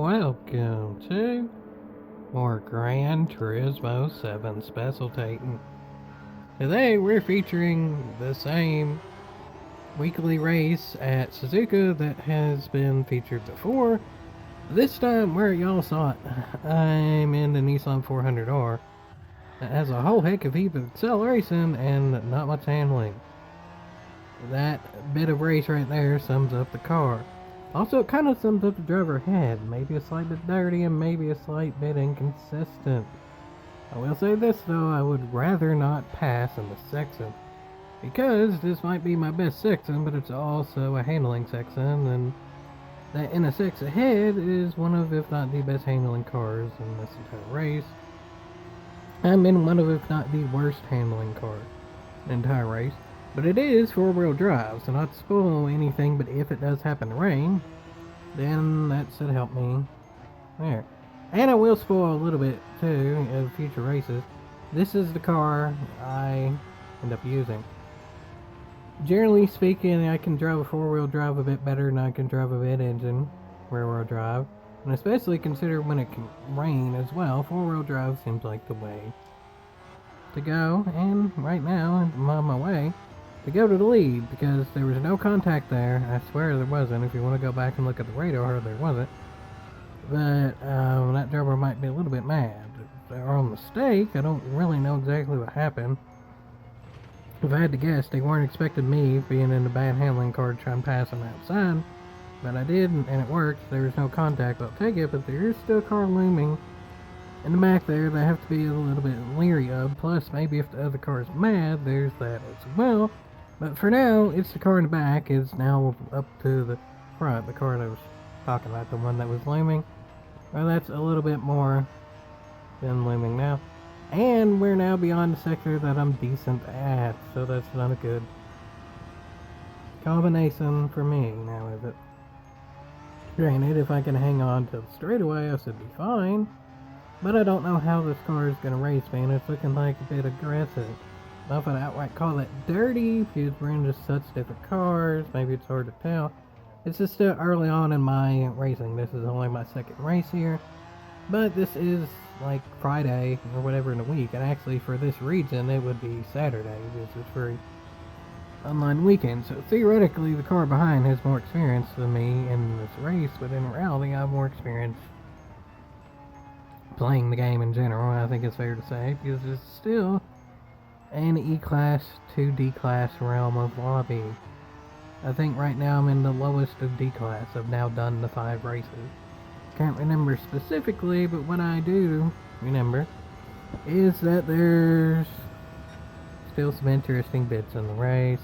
Welcome to more Gran Turismo 7 Specialtatin. Today we're featuring the same weekly race at Suzuka that has been featured before. This time where y'all saw it, I'm in the Nissan 400R. It has a whole heck of a heap of acceleration and not much handling. That bit of race right there sums up the car. Also, it kind of sums up the driver ahead. Maybe a slight bit dirty and maybe a slight bit inconsistent. I will say this though, I would rather not pass in the section. Because this might be my best section, but it's also a handling section, and that NSX ahead is one of, if not the best handling cars in this entire race. I'm in one of, if not the worst handling car in the entire race. But it is four-wheel drive, so not to spoil anything, but if it does happen to rain, then that should help me there. And I will spoil a little bit, too, of future races. This is the car I end up using. Generally speaking, I can drive a four-wheel drive a bit better than I can drive a mid-engine rear-wheel drive. And especially consider when it can rain as well, four-wheel drive seems like the way to go. And right now, I'm on my way to go to the lead because there was no contact there. I swear there wasn't. If you want to go back and look at the radar, there wasn't. But that driver might be a little bit mad. If they're on mistake, I don't really know exactly what happened. If I had to guess, they weren't expecting me being in the bad handling car to try and pass them outside. But I did, and it worked. There was no contact. I'll take it, but there is still a car looming in the back there that I have to be a little bit leery of. Plus, maybe if the other car is mad, there's that as well. But for now, it's the car in the back is now up to the front. The car that I was talking about, the one that was looming. Well, that's a little bit more than looming now. And we're now beyond the sector that I'm decent at, so that's not a good combination for me now, is it? Granted, if I can hang on to the straightaway, I should be fine. But I don't know how this car is going to race me, and it's looking like a bit aggressive. I don't know if I'd outright call it dirty, because we're in just such different cars. Maybe it's hard to tell. It's just still early on in my racing. This is only my second race here. But this is like Friday or whatever in the week. And actually for this region, it would be Saturday. This is for online weekend. So theoretically, the car behind has more experience than me in this race. But in reality, I have more experience playing the game in general. I think it's fair to say. Because it's still an E-Class to D-Class realm of lobby. I think right now I'm in the lowest of D-Class. I've now done the 5 races. Can't remember specifically, but what I do remember is that there's still some interesting bits in the race.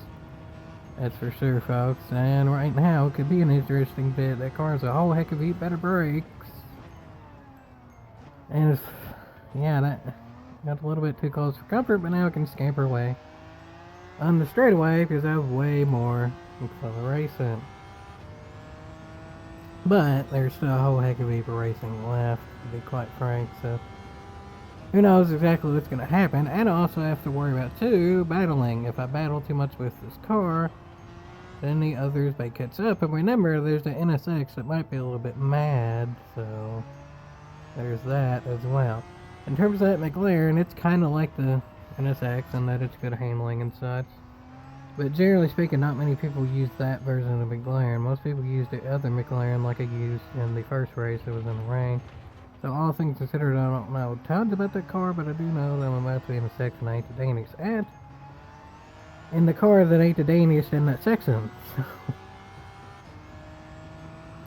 That's for sure, folks. And right now, it could be an interesting bit. That car has a whole heck of a heap better brakes. And if, yeah, that got a little bit too close for comfort, but now I can scamper away on the straightaway because I have way more acceleration. But there's still a whole heck of a heap of racing left, to be quite frank, so who knows exactly what's going to happen. And I also have to worry about, too, battling. If I battle too much with this car, then the others may catch up. And remember, there's the NSX that might be a little bit mad, so there's that as well. In terms of that McLaren, it's kind of like the NSX in that it's good handling and such. But generally speaking, not many people use that version of McLaren. Most people use the other McLaren like I used in the first race that was in the rain. So all things considered, I don't know tons about that car, but I do know that I'm about to be in a section I ain't the Danish at. In the car that ain't the Danish in that section. So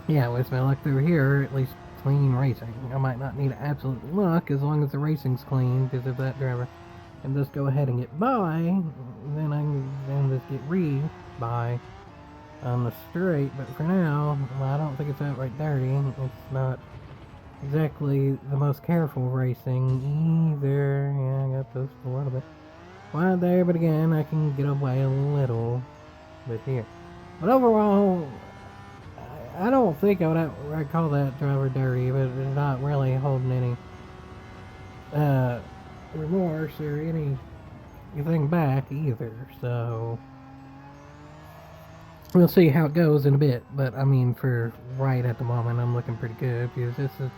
yeah, with my luck through here, at least clean racing. I might not need absolute luck as long as the racing's clean, because if that driver can just go ahead and get by, then I can then just get by on the straight. But for now, well, I don't think it's outright dirty. It's not exactly the most careful racing either. Yeah, I got pushed a little bit wide there, but again, I can get away a little bit here. But overall, I don't think I'd call that driver dirty, but it's not really holding any remorse or anything back either. So We'll see how it goes in a bit, but I mean, for right at the moment, I'm looking pretty good because this is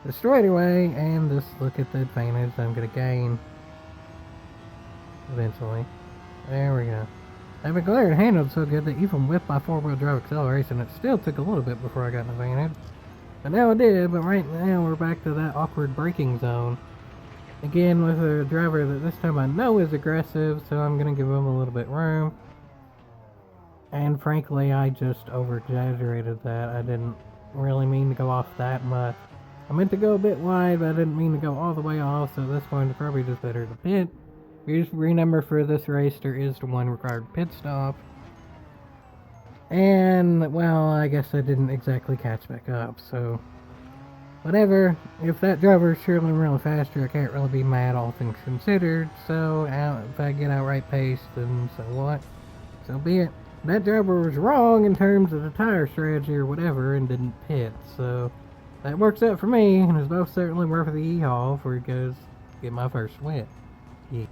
the straightaway, and just look at the advantage I'm going to gain eventually. There we go. I've been glad it handled so good that even with my four-wheel drive acceleration, it still took a little bit before I got an advantage. But now it did, but right now we're back to that awkward braking zone. Again, with a driver that this time I know is aggressive, so I'm going to give him a little bit room. And frankly, I just over-exaggerated that. I didn't really mean to go off that much. I meant to go a bit wide, but I didn't mean to go all the way off, so at this point it's probably just better to pit. Just remember, for this race, there is the one required pit stop. And, well, I guess I didn't exactly catch back up, so whatever. If that driver is surely really faster, I can't really be mad, all things considered. So, if I get outright paced, then so what? So be it. That driver was wrong in terms of the tire strategy or whatever and didn't pit, so that works out for me, and is most certainly worth the e-haul before he goes get my first win. Yeah.